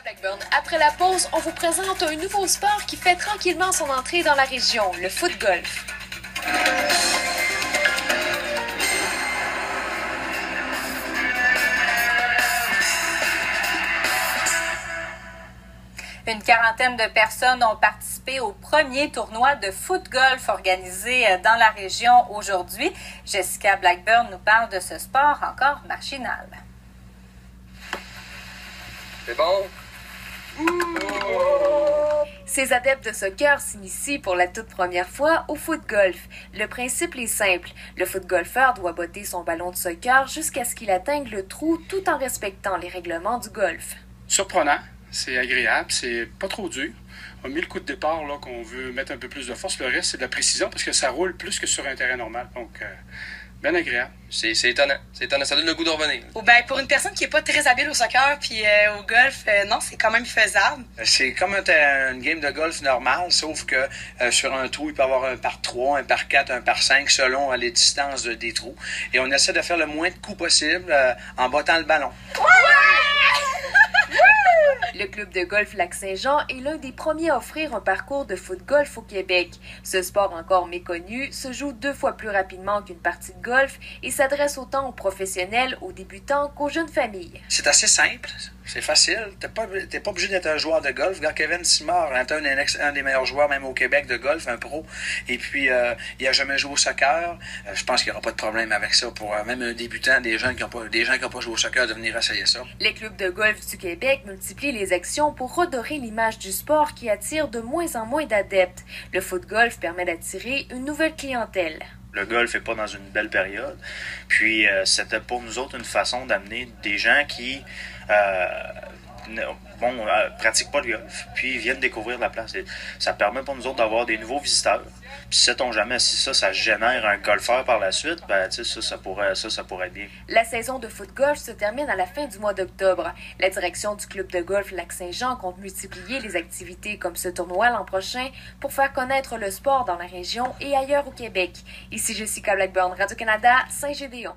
Blackburn. Après la pause, on vous présente un nouveau sport qui fait tranquillement son entrée dans la région, le foot-golf. Une quarantaine de personnes ont participé au premier tournoi de foot-golf organisé dans la région aujourd'hui. Jessica Blackburn nous parle de ce sport encore marginal. C'est bon? Ces adeptes de soccer s'initient pour la toute première fois au foot-golf. Le principe est simple. Le foot-golfeur doit botter son ballon de soccer jusqu'à ce qu'il atteigne le trou tout en respectant les règlements du golf. Surprenant, c'est agréable, c'est pas trop dur. On a mis le coup de départ là, qu'on veut mettre un peu plus de force. Le reste, c'est de la précision parce que ça roule plus que sur un terrain normal. Donc, bien agréable. C'est étonnant. C'est étonnant. Ça donne le goût de revenir. Ben, pour une personne qui n'est pas très habile au soccer puis au golf, non, c'est quand même faisable. C'est comme une game de golf normale, sauf que sur un trou, il peut y avoir un par 3, un par 4, un par 5, selon les distances des trous. Et on essaie de faire le moins de coups possible en bottant le ballon. Le club de golf Lac-Saint-Jean est l'un des premiers à offrir un parcours de foot-golf au Québec. Ce sport encore méconnu se joue 2 fois plus rapidement qu'une partie de golf et s'adresse autant aux professionnels, aux débutants qu'aux jeunes familles. C'est assez simple, c'est facile. T'es pas obligé d'être un joueur de golf. Regarde Kevin Simard, un des meilleurs joueurs même au Québec de golf, un pro. Et puis, il a jamais joué au soccer. Je pense qu'il n'y aura pas de problème avec ça pour même un débutant, des gens qui n'ont pas joué au soccer, de venir essayer ça. Les clubs de golf du Québec multiplient les actions pour redorer l'image du sport qui attire de moins en moins d'adeptes. Le foot-golf permet d'attirer une nouvelle clientèle. Le golf n'est pas dans une belle période. Puis, c'était pour nous autres une façon d'amener des gens qui pratiquent pas le golf, puis viennent découvrir la place. Et ça permet pour nous autres d'avoir des nouveaux visiteurs. Puis, sait-on jamais si ça génère un golfeur par la suite, ben, ça pourrait être bien. La saison de foot-golf se termine à la fin du mois d'octobre. La direction du club de golf Lac-Saint-Jean compte multiplier les activités comme ce tournoi l'an prochain pour faire connaître le sport dans la région et ailleurs au Québec. Ici Jessica Blackburn, Radio-Canada, Saint-Gédéon.